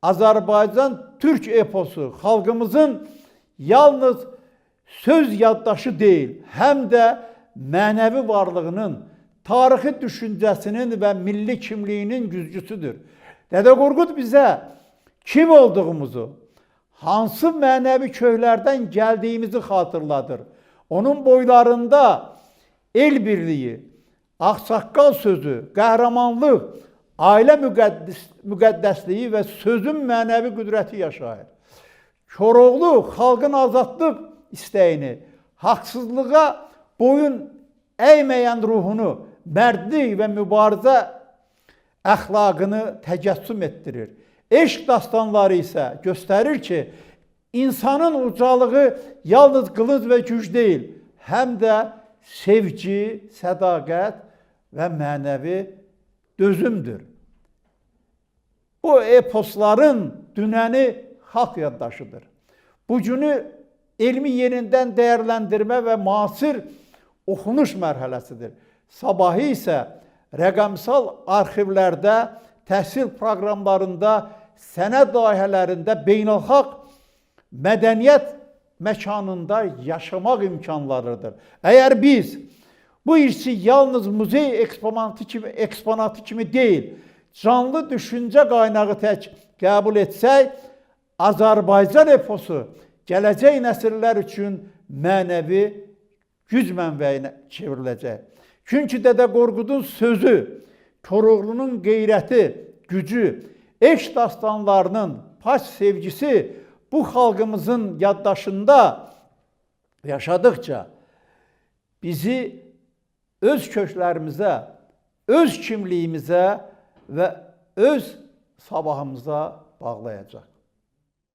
Azərbaycan Türk eposu xalqımızın yalnız söz yaddaşı deyil, həm də mənəvi varlığının, tarixi düşüncəsinin və milli kimliyinin güzgüsüdür. Dədə Qorqud bizə kim olduğumuzu, hansı mənəvi köklərdən gəldiyimizi xatırladır. Onun boylarında el birliyi, ağsaqqal sözü, qəhrəmanlıq, ailə müqəddəsliyi və sözün mənəvi qüdrəti yaşayır. Koroğlu xalqın azadlıq istəyini, haqsızlığa boyun əyməyən ruhunu, mərdlik və mübarizə əxlaqını təcəssüm etdirir. Eşq dastanları isə göstərir ki, insanın ucalığı yalnız qılınc və güc deyil, həm də sevgi, sədaqət və mənəvi dözümdür. Bu eposların dünəni xalq yaddaşıdır. Bugünü elmi yerindən dəyərləndirmə və müasir oxunuş mərhələsidir. Sabahı isə rəqəmsal arxivlərdə, təhsil proqramlarında, sənəd layihələrində, beynəlxalq mədəniyyət məkanında yaşamaq imkanlarıdır. Əgər biz bu irsi yalnız muzey eksponatı kimi deyil, canlı düşüncə qaynağı tək qəbul etsək, Azərbaycan eposu gələcək nəsillər üçün mənəvi güc mənbəyinə çevriləcək. Çünki Dədə Qorqudun sözü, Koroğlunun qeyrəti, gücü, eşq dastanlarının paç sevgisi bu xalqımızın yaddaşında yaşadıkça bizi öz köklərimizə, öz kimliyimizə və öz sabahımıza bağlayacaq.